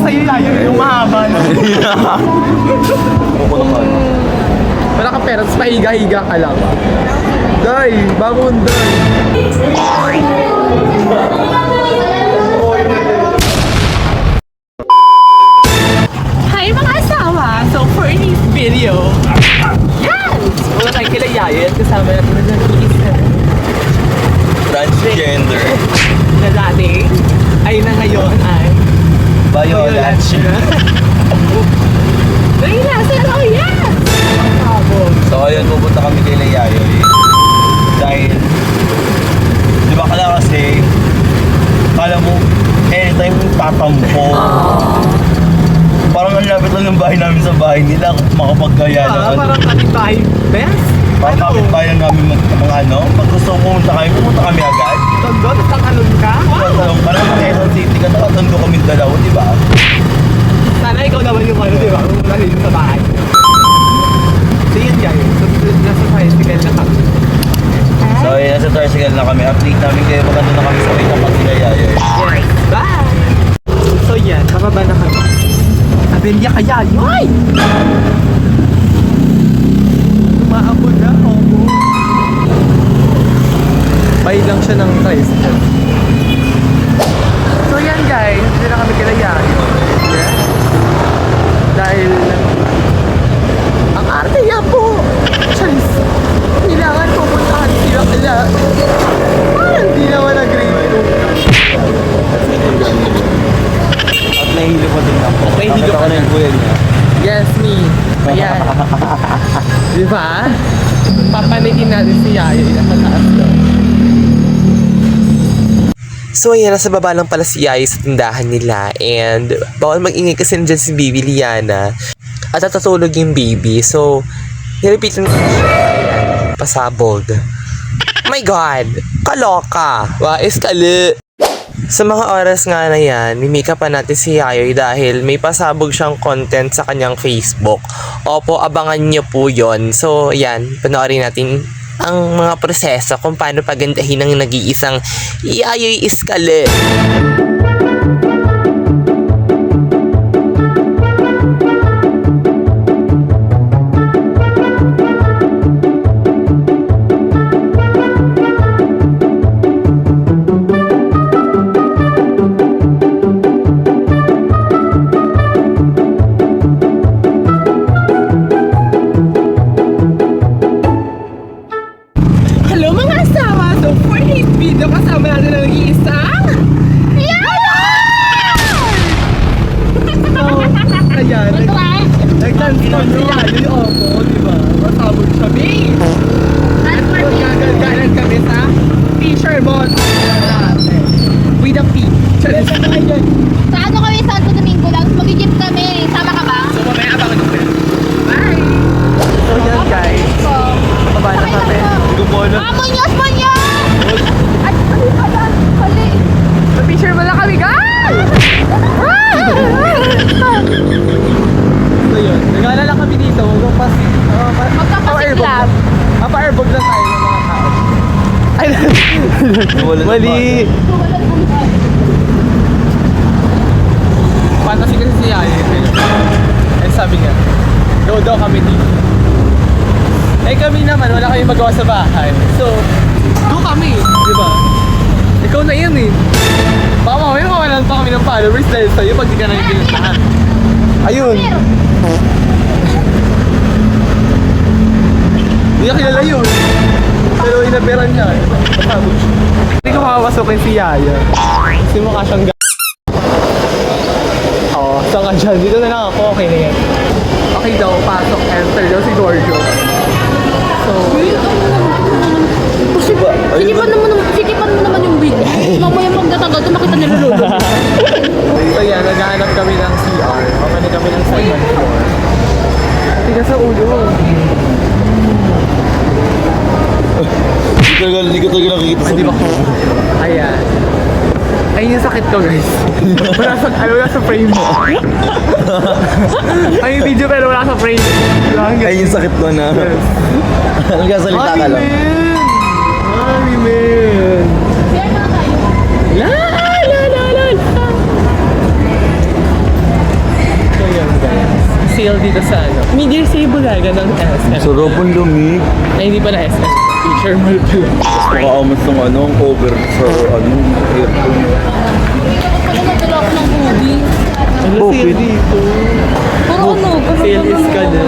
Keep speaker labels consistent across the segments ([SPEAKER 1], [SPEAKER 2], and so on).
[SPEAKER 1] sa'yo yung mahaba na. Wala ka pera, tapos pahiga-higa ka lang. Day, bangon day. Hi mga asawa! So for this video, yes! Wala tayo kila Yaya at kasama natin na nag-iisa.
[SPEAKER 2] Transgender.
[SPEAKER 1] Na dati ay na ngayon ay
[SPEAKER 2] Violet.
[SPEAKER 1] Dahil nasa ako, yes!
[SPEAKER 2] So ayun, pupunta kami kay Layayoy. Dahil, di ba kala kasi, kala mo, anytime tatampo. Parang ang lapit lang ng bahay namin sa bahay nila, makapagkaya na.
[SPEAKER 1] Parang ating bahay best?
[SPEAKER 2] Parang kapit-bayan namin mga ano, pag gusto mo pumunta kami agad.
[SPEAKER 1] Tondo, nagtakalon ka?
[SPEAKER 2] Tatalong ka lang, Quezon City ka, nakatondo kami dalawa, di ba?
[SPEAKER 1] Sana ikaw naman yung ano, di ba? Kung nalilin sa bahay. So yun guys, so nasa tricycle na kami.
[SPEAKER 2] So ayun, nasa tricycle na kami. Update namin kayo pag na kami sa may tapat ni Layayoy.
[SPEAKER 1] Yes, bye! So yan, bababa na kami. Abelya kaya, yoy! Tumaabot na ako. Bay lang siya ng tricycle. So yan guys, hindi na kami kilayan. Yeah. Dahil ang arte niya po. Charis. Kailangan pupuntahan sila kila. Parang di naman nag-grade 2.
[SPEAKER 2] At nahihilo pa din ako.
[SPEAKER 1] Nahihilo
[SPEAKER 2] Nakita ko na yung kuya niya.
[SPEAKER 1] Yes, me. Ayan. Di ba? Papanitin natin si Yaya. Nakataas daw.
[SPEAKER 3] So ayan, nasa baba lang pala si Yaya sa tindahan nila and bawal mag-ingay kasi nandiyan si Baby Liana at natatulog yung baby. So, nirepeatin ko siya. Ayan, pasabog. Oh my God! Kaloka! Wais kali! Sa mga oras nga na yan, mimika pa natin si Yayoy dahil may pasabog siyang content sa kanyang Facebook. Opo, abangan niyo po yon. So, yan, panoorin natin ang mga proseso kung paano pagandahin ang nag-iisang Yayoy Iskale.
[SPEAKER 1] Hello mga asawa! So for this video, kasama natin ang nag-iisang So, ayan. Nag-transform si Yaya yung opo, di ba? Pasabog siya, babe! At magagagalan kami sa Fisherman with a P. Charis.
[SPEAKER 4] Sa ano kami, Santo Domingo lang, mag-jeep kami. Sama ka ba?
[SPEAKER 1] So mamaya abangan nyo. Bye! So yan guys, baba na kami.
[SPEAKER 4] Amonyos mo niya! At ano ka ba? Kali.
[SPEAKER 1] Sa Fisherman na kami, guys! So yun, nag-aalala kami dito.
[SPEAKER 4] Magkapasiklab.
[SPEAKER 1] Pa-airbog lang tayo ng mga tao. Ay, mali! Fantasy kasi si Yaya. Eh sabi niya, go daw kami dito. Eh kami naman, wala kami magawa sa bahay. So, go kami, di ba? Ikaw na yan eh. Baka mamaya mawalan pa kami ng followers dahil sa'yo pag di ka na yung pinuntahan. Ayun. Hindi ka kilala yun. Pero inaperan niya. Pasabog siya. Hindi ko makapasukin si Yaya. Kasi mukha siyang Oo, saan ka dyan? Dito na lang ako. Okay na yan. Okay daw, pasok, enter daw si Giorgio. So,
[SPEAKER 4] Sikipan mo naman yung wig. Mamaya magdatagal, tumakita nila lolo.
[SPEAKER 1] so yan, naghahanap kami ng CR. Mamani kami ng second floor. Tiga sa ulo.
[SPEAKER 2] Hindi ko talaga nakikita sa
[SPEAKER 1] Di ba ko? Ayan. Ayun yung sakit ko guys. Wala sa frame mo. Ay yung video pero wala sa frame.
[SPEAKER 2] Ay, yung sakit mo na. Nagkasalita ka lang.
[SPEAKER 1] Mami man!
[SPEAKER 4] Share na tayo.
[SPEAKER 1] La la la la la! sale dito sa ano. Mid-year sale Bulaga ng SM.
[SPEAKER 2] Sarap ang lumig.
[SPEAKER 1] Ay, hindi pala SM. Feature mall pala.
[SPEAKER 2] Makaamas ng ano, ang cover sa ano, aircon.
[SPEAKER 4] Pag nagdala ako ng hoodie.
[SPEAKER 1] Ano sale dito?
[SPEAKER 4] Puro ano?
[SPEAKER 1] Sale is ka na.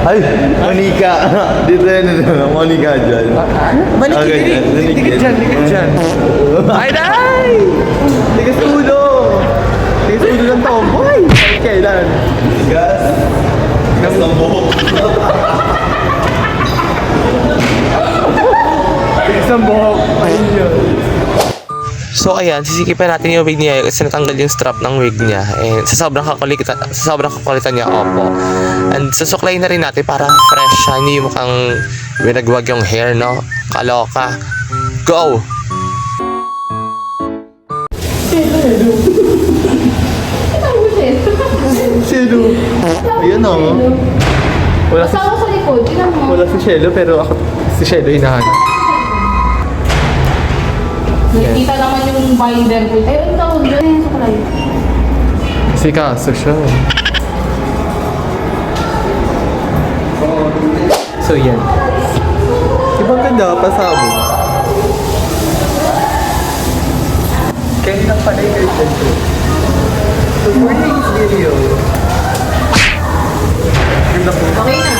[SPEAKER 2] Ay, Monica. Dito yan, Monica dyan.
[SPEAKER 1] Balik
[SPEAKER 2] Okay,
[SPEAKER 1] dikit dyan, dikit dyan. Ay, day! Tigas ulo! Tigas ulo ng tomboy! Kailan?
[SPEAKER 2] Gas. Gas ng buhok.
[SPEAKER 1] Tigas ng buhok. Ayun yun.
[SPEAKER 3] So ayan, sisikipan natin yung wig niya kasi natanggal yung strap ng wig niya. And sa sobrang kakulitan niya, opo. And susuklayin na rin natin para fresh siya. Hindi yung mukhang binagwag yung hair, no? Kaloka. Go!
[SPEAKER 1] Shelo. Ayun o. Wala si,
[SPEAKER 4] Kasama sa likod, tingnan mo.
[SPEAKER 1] wala si Shelo pero ako si Shelo hinahanap.
[SPEAKER 4] Nakikita naman yung binder ko. Ay, ang tawag doon. Sa kulay.
[SPEAKER 1] Si Kaso siya. So yan. Ibang ganda, pasabog. Kaya lang pala yung curtain ko. So for today's video, yun lang po.
[SPEAKER 4] Okay na.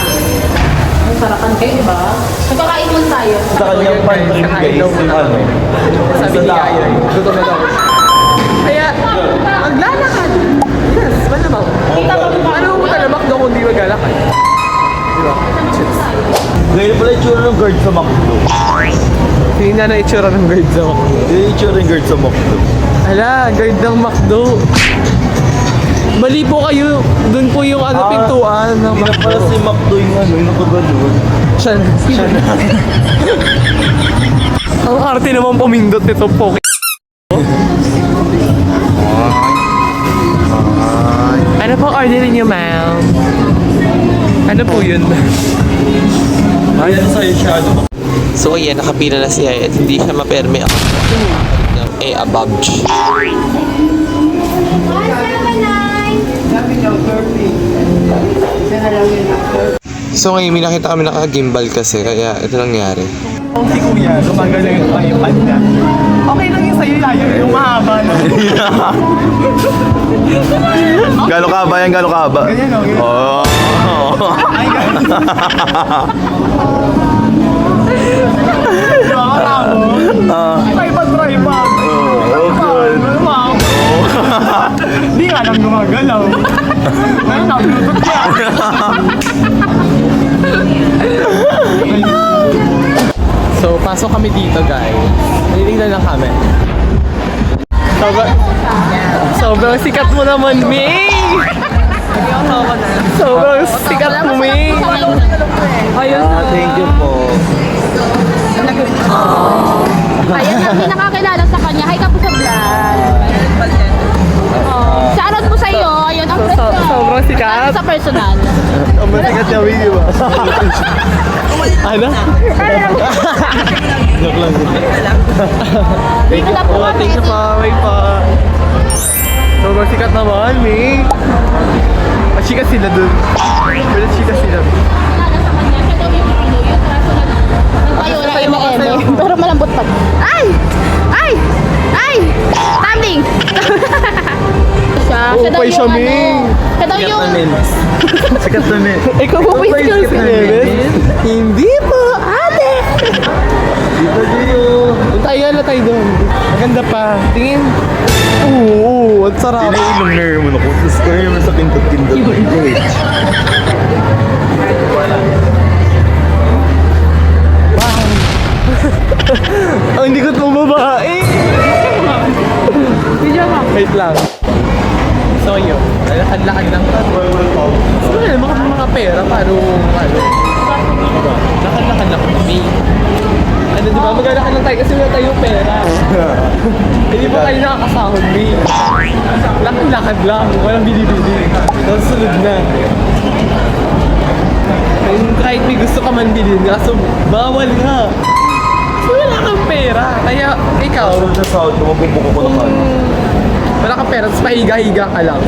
[SPEAKER 4] Ang sarapan kayo, di ba? Nagkakain man tayo.
[SPEAKER 2] Sa kanyang pantry guys, yung ano.
[SPEAKER 1] Sabi ni Ayoy, gutom na daw. Kaya, maglalakad. Yes, malamang.
[SPEAKER 4] Kita mo ba?
[SPEAKER 1] Ano mo talamak daw kung di maglalakad? Di ba?
[SPEAKER 2] Ngayon pala yung tsura ng guard sa McDo.
[SPEAKER 1] Tingnan na itsura ng guard sa McDo.
[SPEAKER 2] Yun yung tsura ng guard sa McDo.
[SPEAKER 1] Hala, guard ng McDo. Mali po kayo. Doon po yung ano, pintuan ng
[SPEAKER 2] Hindi na pala
[SPEAKER 1] McDo.
[SPEAKER 2] si McDo yung ano, yung nakaganon.
[SPEAKER 1] Siya na. Ang arte naman pumindot nito po. Ano po order niyo, ma'am? Ano po yun?
[SPEAKER 2] Ayan sa'yo siya, ano.
[SPEAKER 3] So ayan, nakapila na siya at hindi siya maperme ako ng above. So ngayon, may nakita kami naka-gimbal kasi, kaya ito nangyari.
[SPEAKER 1] Kung si kuya, gumagano yung iPad niya. Okay lang yung sa'yo, layo yung mahaba na.
[SPEAKER 2] Galo ka ba yan? Galo ka ba?
[SPEAKER 1] Ganyan o, ganyan.
[SPEAKER 2] Oh.
[SPEAKER 1] Ay, ganyan. Di ba, maramo? Tripod.
[SPEAKER 2] Oh, good.
[SPEAKER 1] Di nga lang gumagalaw. Ngayon, nablutot niya. So, pasok kami dito, guys. Nalilignan lang kami. Sobrang sikat mo naman, May! Sobrang sikat mo, May! Ayun na.
[SPEAKER 2] Thank you po.
[SPEAKER 4] Ayan ang hindi nakakilala sa kanya. Hi ka po sa vlog. Shoutout po sa iyo. Ayun ang personal.
[SPEAKER 1] Sobrang sikat.
[SPEAKER 4] Sa personal.
[SPEAKER 1] Ang masikat na video ba? Ano? Joke lang. Thank you po. Thank you po. May pa. Sobrang sikat naman, May. Chika sila dun. Pero chika sila.
[SPEAKER 4] Nakakilala sa kanya. Siya daw yung ano, yung personal. Ng tayo na M&M. Pero malambot pa. Ay! Ay! Ay! Standing! Siya daw
[SPEAKER 1] Upay siya,
[SPEAKER 4] yung
[SPEAKER 1] May.
[SPEAKER 4] Siya daw yung...
[SPEAKER 2] Sikat na min.
[SPEAKER 1] Ikaw po pa yung skills level? Hindi po, ate!
[SPEAKER 2] Dito dito.
[SPEAKER 1] Tayo na tayo doon. Maganda pa. Tingin. Oo, ang sarap.
[SPEAKER 2] Sinailong nerve mo na ko. Tapos ko naman sa pindot-pindot.
[SPEAKER 1] Ang likot mo babae. Wait lang. So yun, lalakad-lakad lang. So yun, mga pera, paano, diba? Lakad-lakad lang kami. Ano diba, maglalakad lang tayo kasi wala tayong pera. Hindi pa tayo nakakasahod, May. Lakad-lakad lang, walang bili-bili. Tapos sunod na. Kahit may gusto ka man bilhin, kaso bawal nga. So wala kang pera. Kaya ikaw,
[SPEAKER 2] Sa sahod ko, mabubuko ko naman.
[SPEAKER 1] wala kang pera, tapos pahiga-higa ka lang.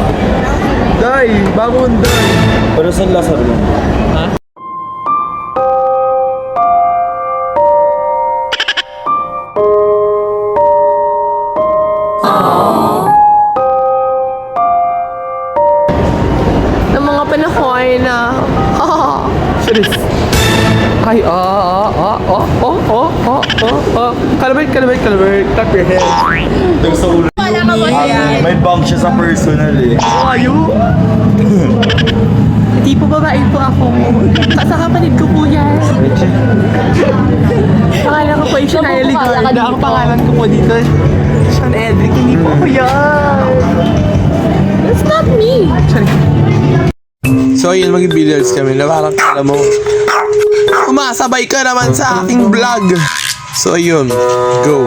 [SPEAKER 1] Day, bangon, day.
[SPEAKER 2] Pero saan Lazaro?
[SPEAKER 1] Ha? Ng mga panahon na, serious. Ay, Calvert, tap your head.
[SPEAKER 2] Ito sa ulo.
[SPEAKER 4] Wala ka ba yan?
[SPEAKER 2] May bang siya sa personal eh.
[SPEAKER 1] Ayo! Hindi po babae po ako. Sa kapatid ko po yan. Pangalan ko po yung Shania Ligarda. Ang pangalan ko po dito, Sean Edric. Hindi po ako yan.
[SPEAKER 4] It's not me.
[SPEAKER 3] So yun, mag-billiards kami na parang alam mo, umasabay ka naman sa aking vlog. So yun, go.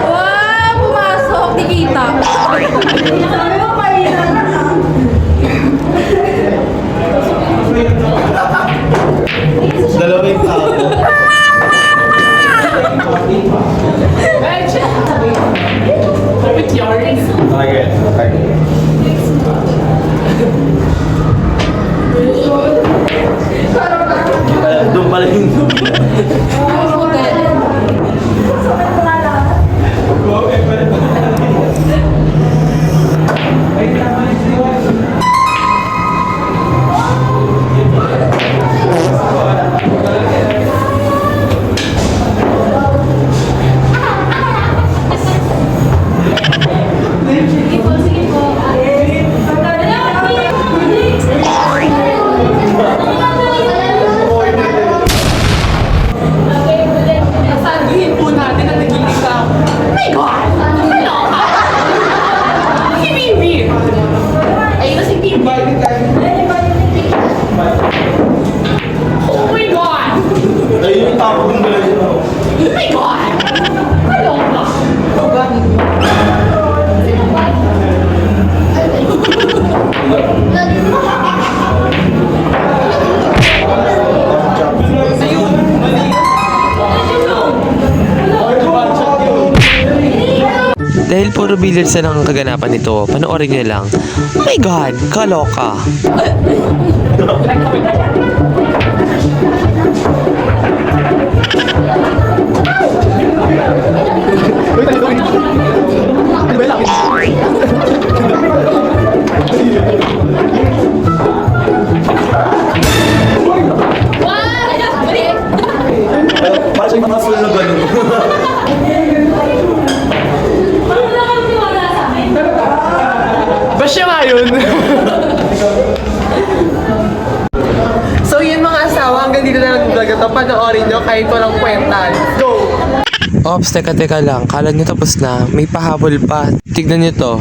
[SPEAKER 4] Wow, pumasok. Di kita.
[SPEAKER 2] Dalawang tao. Okay. Doon pala yung
[SPEAKER 1] Sasabihin po natin na nagiging ka. My God! Hello ka! Si Bibi!
[SPEAKER 4] Ayun na si Bibi.
[SPEAKER 1] Oh my God!
[SPEAKER 2] ayun yung tao kong galaw.
[SPEAKER 1] Oh my God! Hello ka! Ayun! Mali!
[SPEAKER 3] Dahil puro billiards na lang ang kaganapan nito, panoorin niyo lang. Oh my God, kaloka.
[SPEAKER 1] Ano ba lapit?
[SPEAKER 2] Parang nakasul na gano'n.
[SPEAKER 1] Ba siya nga yun? So yun mga asawa, hanggang dito na nag-vlog ito. Panoorin nyo kahit walang kwenta. Go!
[SPEAKER 3] Ops, teka lang. Kala nyo tapos na. May pahabol pa. Tignan nyo to.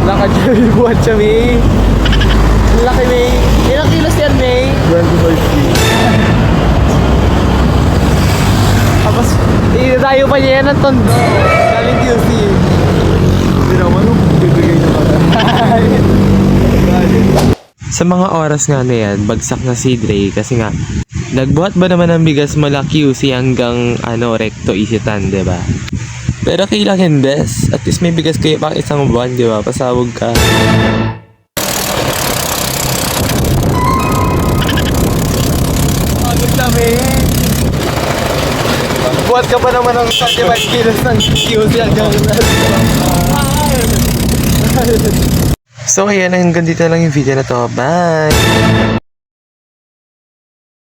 [SPEAKER 1] Naka-jelly buhat siya, May. Ang laki, May. Ilang kilos yan, May?
[SPEAKER 2] 25K.
[SPEAKER 1] Tapos, irayo pa niya yan ng tondo. Galing QC.
[SPEAKER 2] Hindi naman, bibigay na pala.
[SPEAKER 3] Sa mga oras nga na yan, bagsak na si Dre kasi nga, nagbuhat ba naman ng bigas mula QC hanggang recto isitan, di ba? Pero kailangan best. At least may bigas kayo pang isang buwan, di ba? Pasawag ka.
[SPEAKER 1] Agad kami. Buhat ka pa naman ng 25 kilos ng QC hanggang
[SPEAKER 3] So, ayan, hanggang dito na lang yung video na to. Bye!